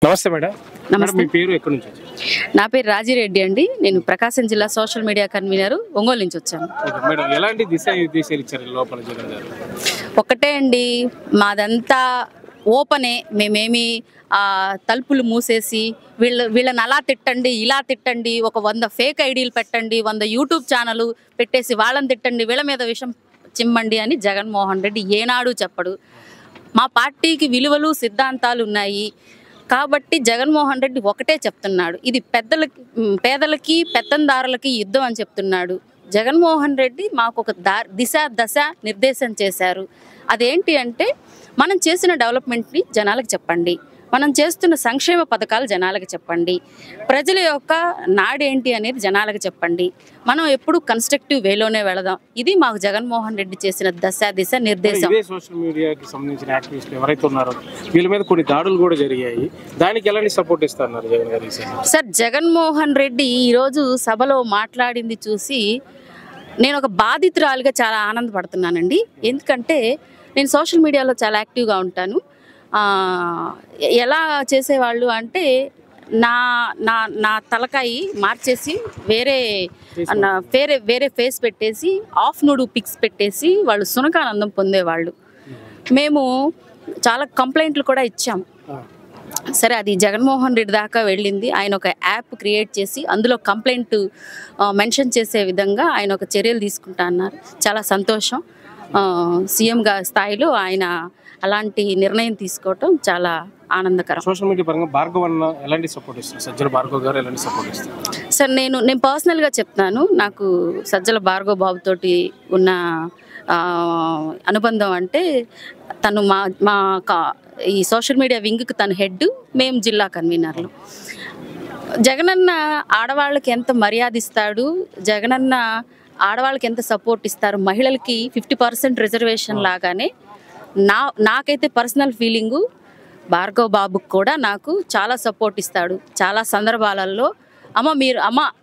నమస్తే మేడం. నమస్తే. మీ పేరు ఎక్కడి నుంచి? నా పేరు రాజిరెడ్డి అండి. నేను ప్రకాశం జిల్లా సోషల్ మీడియా కన్వీనర్ ఒంగోలు నుంచి వచ్చాను. మేడం, ఎలాంటి దిశానిర్దేశాలు ఇచ్చారు లోపల జగన్ గారు? ఒకటే అండి, మాదంతా ఓపెనే. మేమేమి తలుపులు మూసేసి వీళ్ళని అలా తిట్టండి, ఇలా తిట్టండి, ఒక 100 ఫేక్ ఐడీలు పెట్టండి, 100 యూట్యూబ్ ఛానల్ పెట్టేసి వాళ్ళని తిట్టండి, వీళ్ళ మీద విషం చిమ్మండి అని జగన్మోహన్ రెడ్డి ఏనాడు చెప్పడు. మా పార్టీకి విలువలు సిద్ధాంతాలు ఉన్నాయి కాబట్టి జగన్మోహన్ రెడ్డి ఒకటే చెప్తున్నాడు, ఇది పేదలకి పెత్తందారులకి యుద్ధం అని చెప్తున్నాడు. జగన్మోహన్ రెడ్డి మాకు ఒక దశ నిర్దేశం చేశారు. అదేంటి అంటే, మనం చేసిన డెవలప్మెంట్ని జనాలకు చెప్పండి, మనం చేస్తున్న సంక్షేమ పథకాలు జనాలకు చెప్పండి, ప్రజల యొక్క నాడేంటి అనేది జనాలకు చెప్పండి, మనం ఎప్పుడు కన్స్ట్రక్టివ్ వేలోనే వెళదాం. ఇది మాకు జగన్మోహన్ రెడ్డి చేసిన దిశ నిర్దేశం. సోషల్ మీడియాకి సంబంధించిన యాక్టివిస్టులు ఎవరైతే ఉన్నారో వీళ్ళ మీద కొన్ని దాడులు కూడా జరిగాయి. దానికి ఎలాంటి సపోర్ట్ ఇస్తున్నారు జగన్ గారు? సార్, జగన్మోహన్ రెడ్డి ఈరోజు సభలో మాట్లాడింది చూసి నేను ఒక బాధితురాలిగా చాలా ఆనందపడుతున్నానండి. ఎందుకంటే నేను సోషల్ మీడియాలో చాలా యాక్టివ్గా ఉంటాను. ఎలా చేసేవాళ్ళు అంటే, నా నా నా తలకాయి మార్చేసి వేరే ఫేస్ పెట్టేసి ఆఫ్ నూడు పిక్స్ పెట్టేసి వాళ్ళు సునకానందం పొందేవాళ్ళు. మేము చాలా కంప్లైంట్లు కూడా ఇచ్చాము. సరే, అది జగన్మోహన్ రెడ్డి దాకా వెళ్ళింది. ఆయన ఒక యాప్ క్రియేట్ చేసి అందులో కంప్లైంట్ మెన్షన్ చేసే విధంగా ఆయన ఒక చర్యలు తీసుకుంటా అన్నారు. చాలా సంతోషం. సీఎం స్థాయిలో ఆయన అలాంటి నిర్ణయం తీసుకోవటం చాలా ఆనందకరం. సోషల్ మీడియా పరంగా భార్గవ్ అన్న ఎలాంటి సపోర్ట్ ఇస్తారు? సజ్జల భార్గవ్ గారు ఎలాంటి సపోర్ట్ ఇస్తారు? సార్, నేను పర్సనల్గా చెప్తాను. నాకు సజ్జల భార్గవ్ బాబుతోటి ఉన్న అనుబంధం అంటే, తను మా ఈ సోషల్ మీడియా వింగ్కి తను హెడ్, మేము జిల్లా కన్వీనర్లు. జగనన్న ఆడవాళ్ళకి ఎంత మర్యాద ఇస్తాడు, జగనన్న ఆడవాళ్ళకి ఎంత సపోర్ట్ ఇస్తారు, మహిళలకి 50% రిజర్వేషన్ లాగానే నాకైతే పర్సనల్ ఫీలింగు, భార్గవ్ బాబుకి కూడా నాకు చాలా సపోర్ట్ ఇస్తాడు. చాలా సందర్భాలలో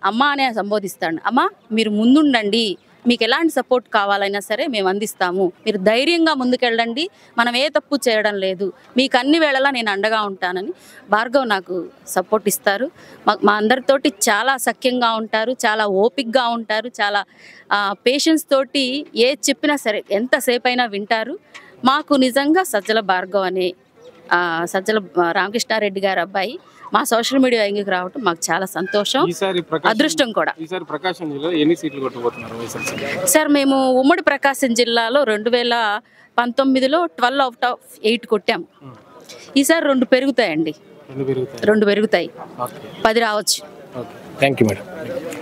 అమ్మ అనే సంబోధిస్తాడు. అమ్మ, మీరు ముందుండండి, మీకు ఎలాంటి సపోర్ట్ కావాలైనా సరే మేము అందిస్తాము, మీరు ధైర్యంగా ముందుకెళ్ళండి, మనం ఏ తప్పు చేయడం లేదు, మీకు అన్ని వేళలా నేను అండగా ఉంటానని భార్గవ్ నాకు సపోర్ట్ ఇస్తారు. మా అందరితోటి చాలా సఖ్యంగా ఉంటారు, చాలా ఓపిక్గా ఉంటారు, చాలా పేషెన్స్ తోటి ఏది చెప్పినా సరే ఎంతసేపు అయినా వింటారు. మాకు నిజంగా సజ్జల భార్గవ్ అనే సజ్జల రామకృష్ణారెడ్డి గారి అబ్బాయి మా సోషల్ మీడియా ఇంగికి రావటం మాకు చాలా సంతోషం, అదృష్టం కూడా. సార్, మేము ఉమ్మడి ప్రకాశం జిల్లాలో 2019లో 12/8 కొట్టాము. ఈసారి 2 పెరుగుతాయండి, 2 పెరుగుతాయి, 10 రావచ్చు. Thank you madam.